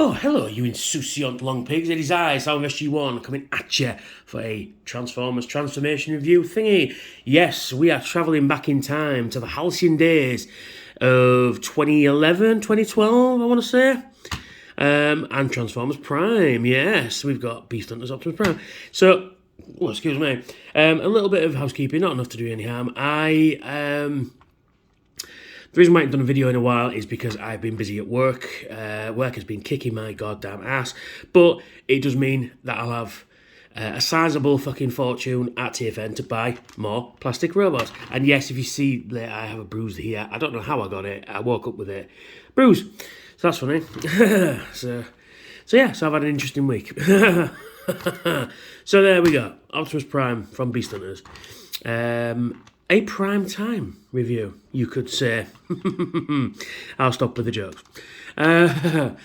Oh, hello, you insouciant long pigs. It is I, Sound SG1, coming at you for a Transformers transformation review thingy. Yes, we are travelling back in time to the halcyon days of 2011, 2012, I want to say. And Transformers Prime, yes. We've got Beast Hunters Optimus Prime. So, excuse me. A little bit of housekeeping, not enough to do any harm. The reason why I haven't done a video in a while is because I've been busy at work. Work has been kicking my goddamn ass. But it does mean that I'll have a sizable fucking fortune at TFN to buy more plastic robots. And yes, if you see that I have a bruise here, I don't know how I got it. I woke up with it. Bruise. So that's funny. So I've had an interesting week. So there we go. Optimus Prime from Beast Hunters. A prime time review, you could say. I'll stop with the jokes. Not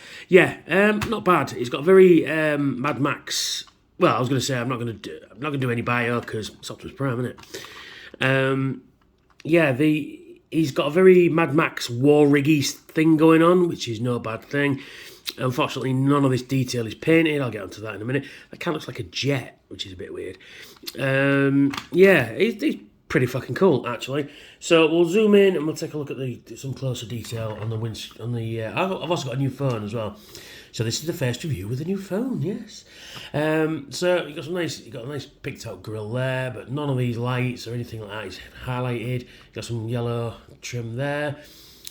bad. It's got very Mad Max. Well, I was going to say I'm not going to do any bio because it's Optimus Prime, isn't it? He's got a very Mad Max war riggy thing going on, which is no bad thing. Unfortunately, none of this detail is painted. I'll get onto that in a minute. That kind of looks like a jet, which is a bit weird. It's pretty fucking cool, actually. So we'll zoom in and we'll take a look at some closer detail on the I've also got a new phone as well. So this is the first review with a new phone, yes. So you got a nice picked out grille there, but none of these lights or anything like that is highlighted. You got some yellow trim there.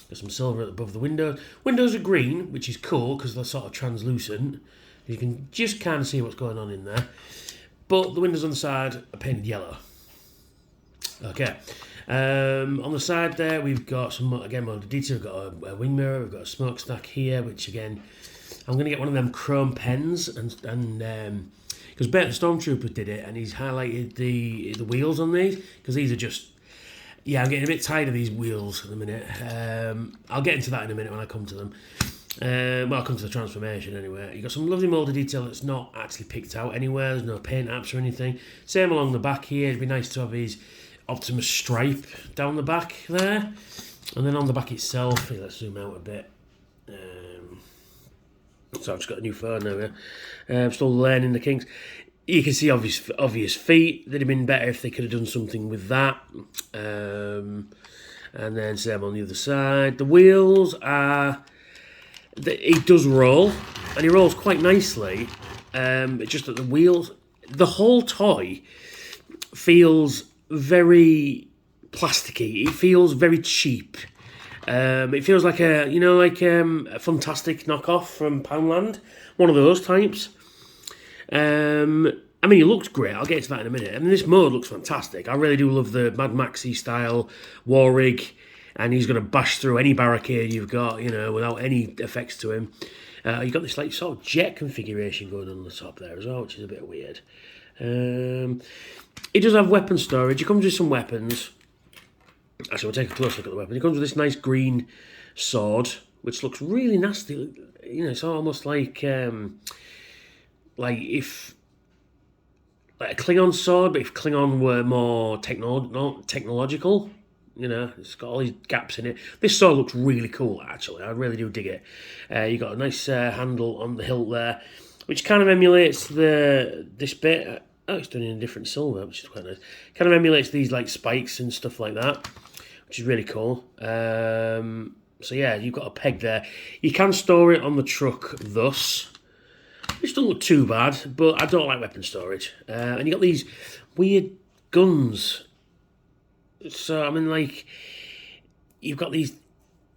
Got some silver above the windows. Windows are green, which is cool because they're sort of translucent. You can just kind of see what's going on in there. But the windows on the side are painted yellow. Okay. On the side there, we've got some more detail. We've got a wing mirror. We've got a smokestack here, which again, I'm going to get one of them chrome pens and because Bert the Stormtrooper did it, and he's highlighted the wheels on these because these are just. Yeah, I'm getting a bit tired of these wheels at the minute. I'll get into that in a minute when I come to them. I'll come to the transformation anyway. You've got some lovely moulded detail that's not actually picked out anywhere. There's no paint apps or anything. Same along the back here. It'd be nice to have his Optimus stripe down the back there. And then on the back itself, let's zoom out a bit. So I've just got a new phone now. I'm still learning the kinks. You can see obvious feet. They'd have been better if they could have done something with that. And then same on the other side. The wheels are. He does roll, and he rolls quite nicely. Just that the wheels, the whole toy feels very plasticky. It feels very cheap. It feels like a Fantastic knockoff from Poundland, one of those types. He looks great. I'll get to that in a minute. This mode looks fantastic. I really do love the Mad Maxy style war rig, and he's going to bash through any barricade you've got, without any effects to him. You've got this sort of jet configuration going on the top there as well, which is a bit weird. He does have weapon storage. He comes with some weapons. Actually, we'll take a close look at the weapon. He comes with this nice green sword, which looks really nasty. It's almost like if a Klingon sword, but if Klingon were more technological, it's got all these gaps in it. This sword looks really cool, actually. I really do dig it. You got a nice handle on the hilt there, which kind of emulates this bit. Oh, it's done in a different silver, which is quite nice. Kind of emulates these spikes and stuff like that, which is really cool. You've got a peg there. You can store it on the truck thus. Which don't look too bad, but I don't like weapon storage. And you got these weird guns. So, you've got these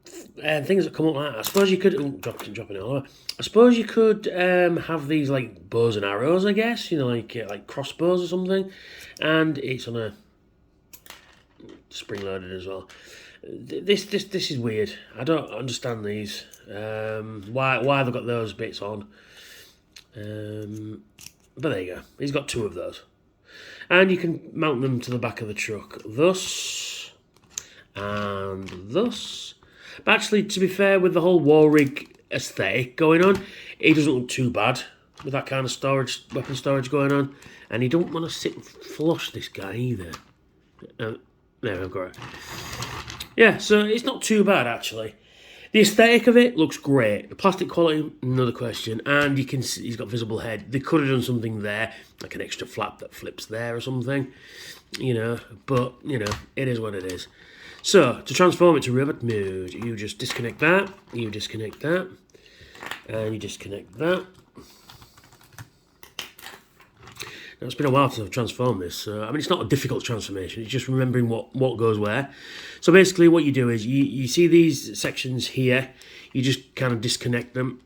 things that come up like that. I suppose you could... dropping it all over. I suppose you could have these, bows and arrows, I guess. Like crossbows or something. And it's on a spring-loaded as well. This is weird. I don't understand these. Why they've got those bits on. But there you go. He's got two of those. And you can mount them to the back of the truck. Thus. And thus. But actually, to be fair, with the whole war rig aesthetic going on, it doesn't look too bad with that kind of weapon storage going on. And you don't want to sit flush, this guy, either. There, I've got it. Yeah, so it's not too bad, actually. The aesthetic of it looks great. The plastic quality, another question. And you can see he's got visible head. They could have done something there, like an extra flap that flips there or something, you know. But, you know, it is what it is. So, to transform it to robot mode, you just disconnect that, you disconnect that, and you disconnect that. Now, it's been a while since I've transformed this, so, I mean, it's not a difficult transformation, it's just remembering what goes where. So basically what you do is, you see these sections here, you just kind of disconnect them.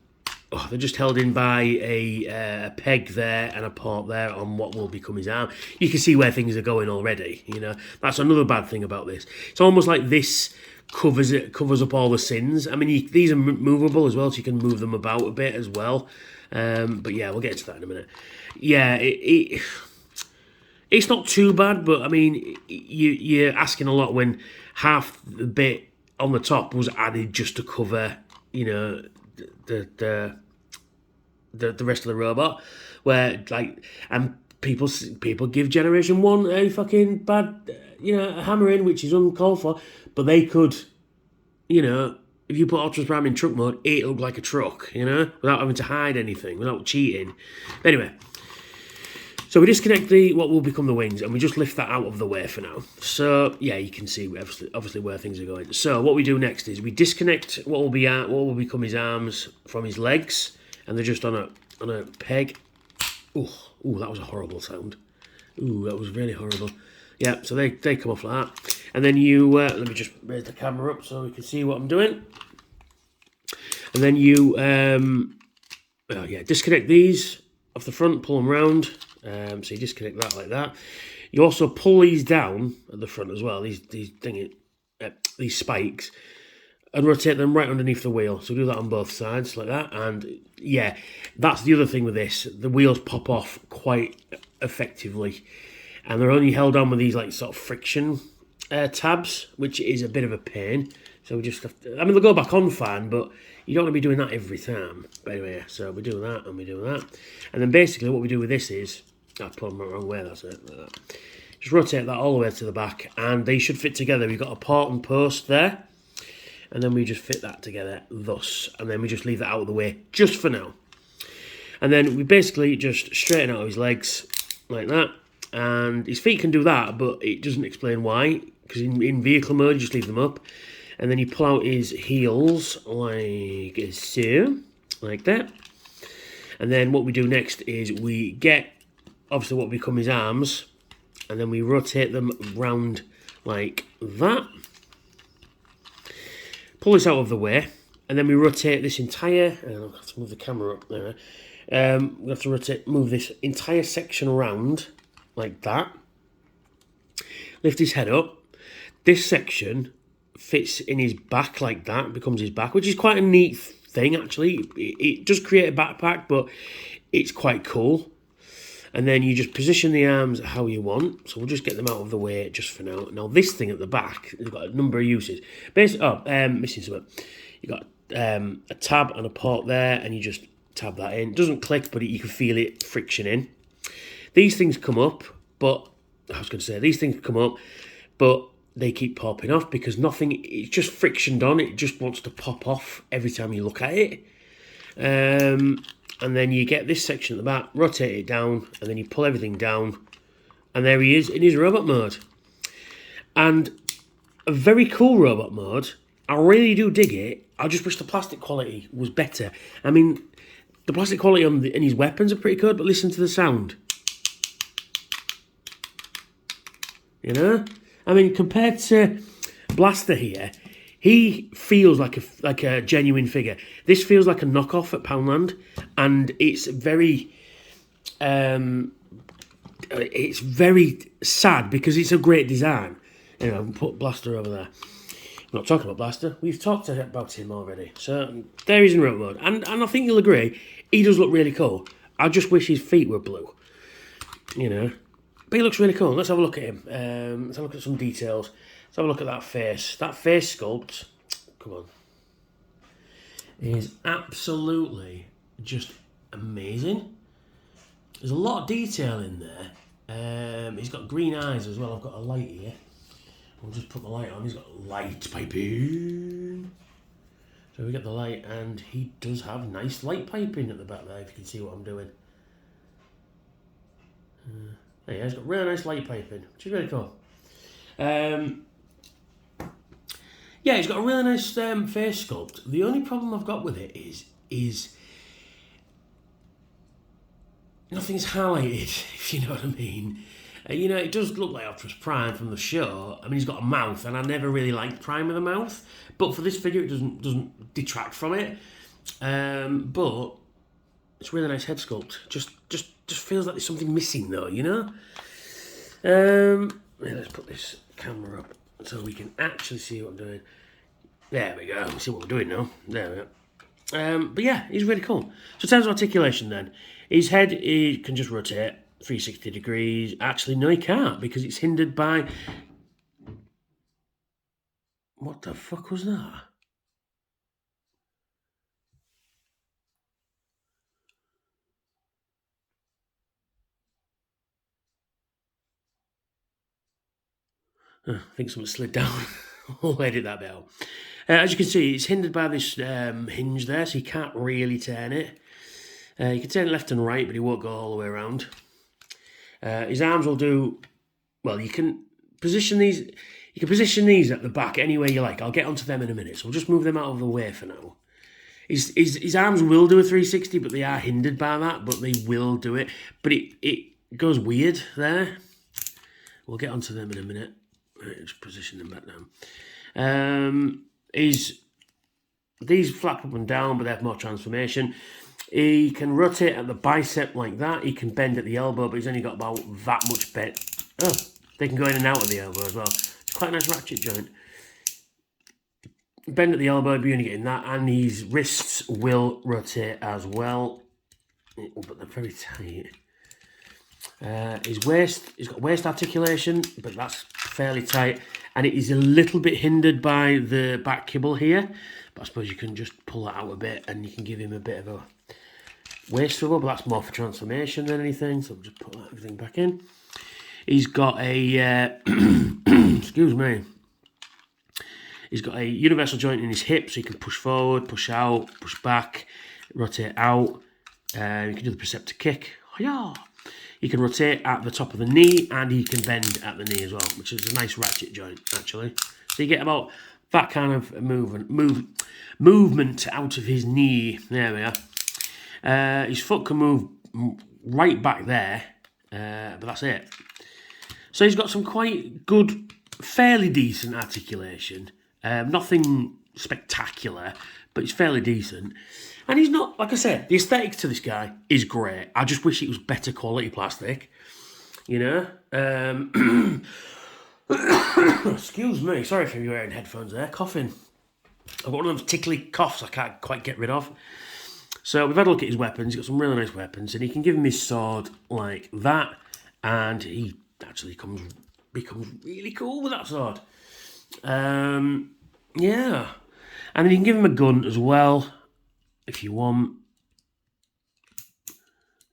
Oh, they're just held in by a peg there and a port there on what will become his arm. You can see where things are going already, you know. That's another bad thing about this. It's almost like this covers up all the sins. I mean, these are movable as well, so you can move them about a bit as well. But yeah, we'll get to that in a minute. Yeah, it's not too bad, but I mean, you're asking a lot when half the bit on the top was added just to cover, you know, the rest of the robot, where like, and people give Generation 1 a fucking bad, you know, hammering, which is uncalled for, but they could, you know, if you put Optimus Prime in truck mode, it looked like a truck, you know, without having to hide anything, without cheating. Anyway, so we disconnect what will become the wings, and we just lift that out of the way for now. So yeah, you can see obviously where things are going. So what we do next is we disconnect what will become his arms from his legs, and they're just on a peg. Ooh, that was a horrible sound. Ooh, that was really horrible. Yeah, so they come off like that, and then you let me just raise the camera up so we can see what I'm doing. And then you disconnect these off the front, pull them round. So you disconnect that like that. You also pull these down at the front as well, these spikes, and rotate them right underneath the wheel. So do that on both sides like that. And yeah, that's the other thing with this. The wheels pop off quite effectively, and they're only held on with these like sort of friction tabs, which is a bit of a pain. So we just have to, I mean, they'll go back on fine, but you don't want to be doing that every time. But anyway, so we do that and we do that. And then basically what we do with this is, I put them the wrong way, that's it, like that. Just rotate that all the way to the back, and they should fit together. We've got a port and post there, and then we just fit that together thus, and then we just leave that out of the way just for now. And then we basically just straighten out his legs like that, and his feet can do that, but it doesn't explain why, because in vehicle mode you just leave them up. And then you pull out his heels like so, like that. And then what we do next is we get, obviously, what become his arms, and then we rotate them round like that. Pull this out of the way, and then we rotate this entire, I'll have to move the camera up there. We have to move this entire section around like that. Lift his head up. This section fits in his back like that, becomes his back, which is quite a neat thing actually. It does create a backpack, but it's quite cool. And then you just position the arms how you want. So we'll just get them out of the way just for now. Now this thing at the back has got a number of uses. Basically, missing something. You got a tab and a port there, and you just tab that in. It doesn't click, but you can feel it friction in. These things come up, but they keep popping off because it's just frictioned on. It just wants to pop off every time you look at it. And then you get this section at the back, rotate it down, and then you pull everything down, and there he is in his robot mode. And a very cool robot mode. I really do dig it. I just wish the plastic quality was better. I mean, the plastic quality in his weapons are pretty good, but listen to the sound. You know? I mean, compared to Blaster here, he feels like a genuine figure. This feels like a knockoff at Poundland, and it's very sad because it's a great design. You know, put Blaster over there. I'm not talking about Blaster. We've talked about him already. So there he's in robot mode, and I think you'll agree, he does look really cool. I just wish his feet were blue. You know. But he looks really cool. Let's have a look at him. Let's have a look at some details. Let's have a look at that face. That face sculpt, come on, is absolutely just amazing. There's a lot of detail in there. He's got green eyes as well. I've got a light here. We'll just put the light on. He's got light piping. So we get the light, and he does have nice light piping at the back there, if you can see what I'm doing. Yeah, he's got really nice light piping, which is really cool. Yeah, he's got a really nice face sculpt. The only problem I've got with it is nothing's highlighted, if you know what I mean. You know, it does look like Optimus Prime from the show. I mean, he's got a mouth, and I never really liked Prime with a mouth. But for this figure, it doesn't detract from it. But it's a really nice head sculpt. Just feels like there's something missing, though. You know. Yeah, let's put this camera up so we can actually see what I'm doing. There we go. See what we're doing now. There we go. But yeah, he's really cool. So in terms of articulation then, his head, he can just rotate 360 degrees. Actually, no, he can't, because it's hindered by... What the fuck was that? I think something slid down. I'll edit that bit out. As you can see, it's hindered by this hinge there, so you can't really turn it. You can turn it left and right, but he won't go all the way around. His arms will do... Well, you can position these... You can position these at the back any way you like. I'll get onto them in a minute, so we'll just move them out of the way for now. His arms will do a 360, but they are hindered by that, but they will do it. But it goes weird there. We'll get onto them in a minute. Right, just position them back down. These flap up and down, but they have more transformation. He can rotate at the bicep like that. He can bend at the elbow, but he's only got about that much bend. Oh, they can go in and out of the elbow as well. It's quite a nice ratchet joint. Bend at the elbow, but you're only getting that, and his wrists will rotate as well, but they're very tight. His waist, he's got waist articulation, but that's fairly tight, and it is a little bit hindered by the back kibble here, but I suppose you can just pull that out a bit, and you can give him a bit of a waist swivel, but that's more for transformation than anything, so we'll just put everything back in. He's got a, excuse me, he's got a universal joint in his hip, so he can push forward, push out, push back, rotate out. You can do the Preceptor kick. Hi-yah! He can rotate at the top of the knee, and he can bend at the knee as well, which is a nice ratchet joint, actually. So you get about that kind of movement out of his knee. There we are. His foot can move right back there, but that's it. So he's got some quite good, fairly decent articulation. Nothing spectacular, but it's fairly decent. And he's not, like I said, the aesthetics to this guy is great. I just wish it was better quality plastic, you know. Excuse me, sorry if you're wearing headphones there, coughing. I've got one of those tickly coughs I can't quite get rid of. So we've had a look at his weapons. He's got some really nice weapons, and he can give him his sword like that, and he actually becomes really cool with that sword. Yeah. And then you can give him a gun as well, if you want.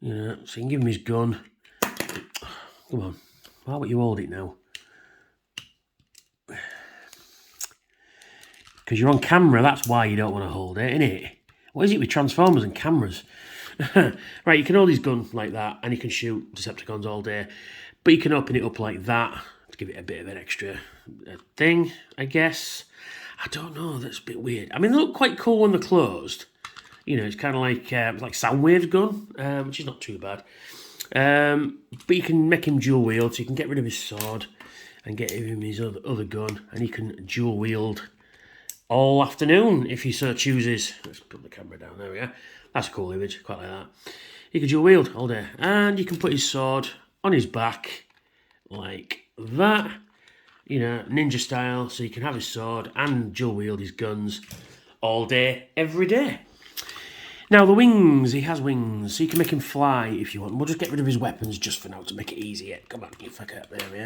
Yeah, so you can give him his gun. Come on, why won't you hold it now? Because you're on camera, that's why you don't want to hold it, innit? What is it with Transformers and cameras? Right, you can hold his gun like that, and you can shoot Decepticons all day. But you can open it up like that to give it a bit of an extra thing, I guess. I don't know, that's a bit weird. I mean, they look quite cool when they're closed. You know, it's kind of like Soundwave's gun, which is not too bad. But you can make him dual wield, so you can get rid of his sword and get him his other gun, and he can dual wield all afternoon if he so chooses. Let's put the camera down, there we go. That's a cool image, quite like that. He can dual wield all day, and you can put his sword on his back like that, you know, ninja style, so you can have his sword and dual wield his guns all day, every day. Now, the wings, he has wings, so you can make him fly if you want. We'll just get rid of his weapons just for now to make it easier. Come on, you fuck up, there we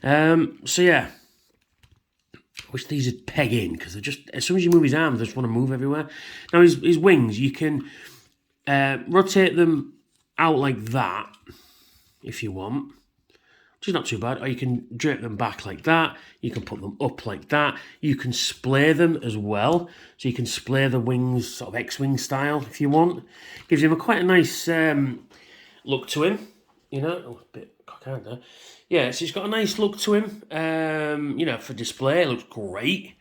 are. So yeah, I wish these would peg in, because they're just, as soon as you move his arms, they just want to move everywhere. Now, his wings, you can rotate them out like that, if you want. which is not too bad. Or you can drape them back like that. You can put them up like that. You can splay them as well. So you can splay the wings sort of X-Wing style if you want. Gives him quite a nice look to him. You know, oh, a bit cockeyed there. Yeah, so he's got a nice look to him. You know, for display, it looks great.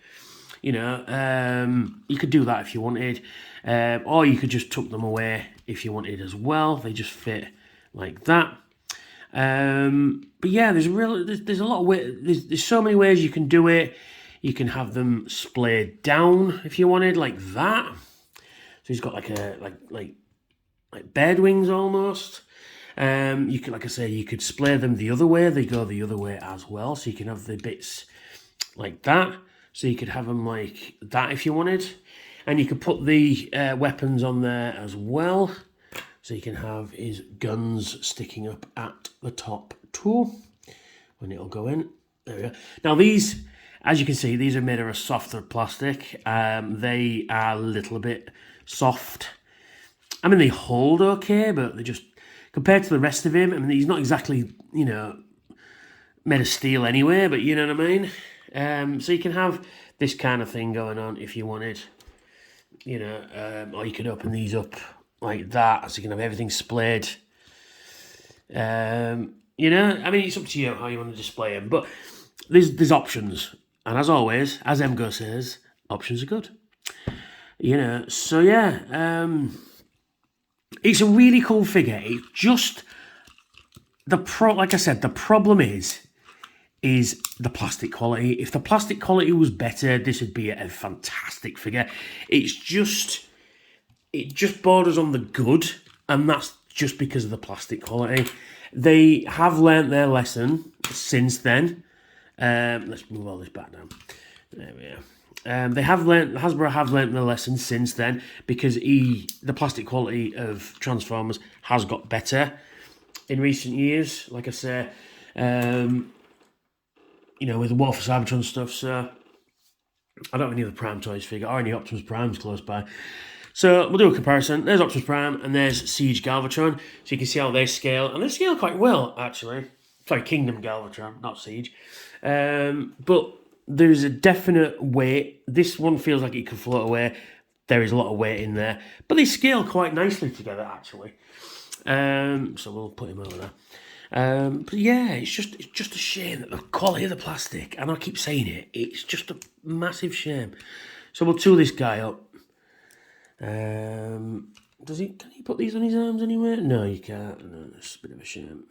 You know, you could do that if you wanted. Or you could just tuck them away if you wanted as well. They just fit like that. But yeah, there's a lot of ways. There's so many ways you can do it. You can have them splayed down if you wanted, like that. So he's got like a like bird wings almost. You could, like I say, you could splay them the other way. They go the other way as well. So you can have the bits like that. So you could have them like that if you wanted. And you could put the weapons on there as well. So you can have his guns sticking up at the top too. When it'll go in. There we go. Now these, as you can see, these are made of a softer plastic. They are a little bit soft. I mean, they hold okay, but they just, compared to the rest of him, I mean, he's not exactly, you know, made of steel anyway, but you know what I mean? So you can have this kind of thing going on if you wanted, you know, or you could open these up like that, so you can have everything splayed. You know, I mean, it's up to you how you want to display them, but there's options. And as always, as Emgo says, options are good. You know, so yeah, it's a really cool figure. It's just, like I said, the problem is the plastic quality. If the plastic quality was better, this would be a fantastic figure. It just borders on the good, and that's just because of the plastic quality. They have learnt their lesson since then. Let's move all this back down. There we are. Hasbro have learnt their lesson since then, because the plastic quality of Transformers has got better in recent years. Like I say, you know, with the War for Cybertron stuff. So I don't have any of the Prime Toys figure or any Optimus Primes close by. So we'll do a comparison. There's Optimus Prime and there's Siege Galvatron. So you can see how they scale. And they scale quite well, actually. Sorry, Kingdom Galvatron, not Siege. But there's a definite weight. This one feels like it could float away. There is a lot of weight in there. But they scale quite nicely together, actually. So we'll put him over there. But yeah, it's just a shame that the quality of the plastic, and I keep saying it, it's just a massive shame. So we'll tool this guy up. Can he put these on his arms anywhere? No, you can't. No, it's a bit of a shame.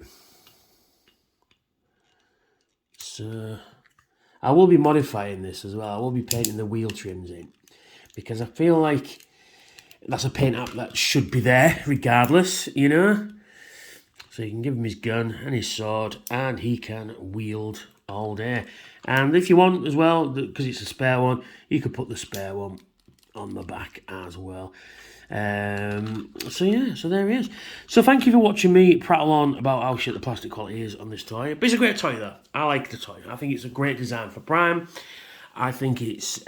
So I will be modifying this as well. I will be painting the wheel trims in, because I feel like that's a paint app that should be there regardless, you know. So you can give him his gun and his sword, and he can wield all day. And if you want as well, because it's a spare one, you could put the spare one on the back as well. So yeah, so there he is. So thank you for watching me prattle on about how shit the plastic quality is on this toy. But it's a great toy though. I like the toy. I think it's a great design for Prime. I think it's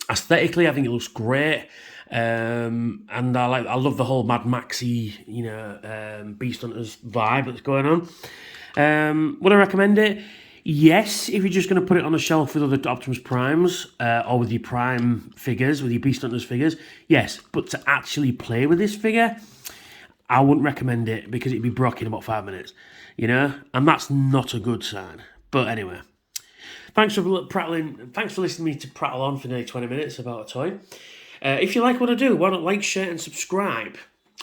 aesthetically, I think it looks great. And I love the whole Mad Maxy, you know, Beast Hunters vibe that's going on. Would I recommend it? Yes, if you're just going to put it on a shelf with other Optimus Primes, or with your Prime figures, with your Beast Hunters figures, yes. But to actually play with this figure, I wouldn't recommend it, because it'd be broken in about 5 minutes, you know? And that's not a good sign. But anyway, thanks for listening to me to prattle on for nearly 20 minutes about a toy. If you like what I do, why not like, share, and subscribe?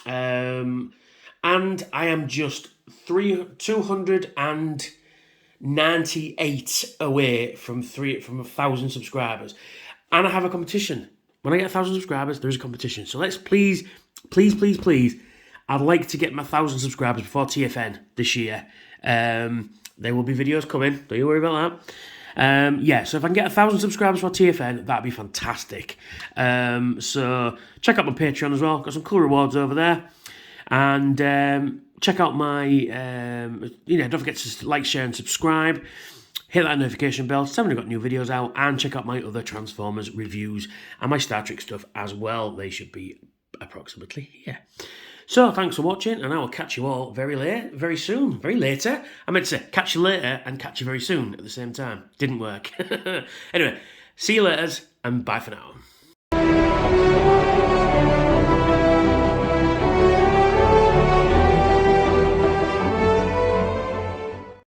And I am just 298 away from 1,000 subscribers, and I have a competition. When I get 1,000 subscribers, there is a competition. So let's please, I'd like to get my 1,000 subscribers before TFN this year. There will be videos coming. Don't you worry about that. Yeah, so if I can get 1,000 subscribers for TFN, that'd be fantastic. So check out my Patreon as well. Got some cool rewards over there. And check out my, don't forget to like, share, and subscribe. Hit that notification bell so when I've got new videos out. And check out my other Transformers reviews and my Star Trek stuff as well. They should be approximately here. So thanks for watching, and I will catch you all very soon. Very later. I meant to say catch you later and catch you very soon at the same time. Didn't work. Anyway, see you later, and bye for now.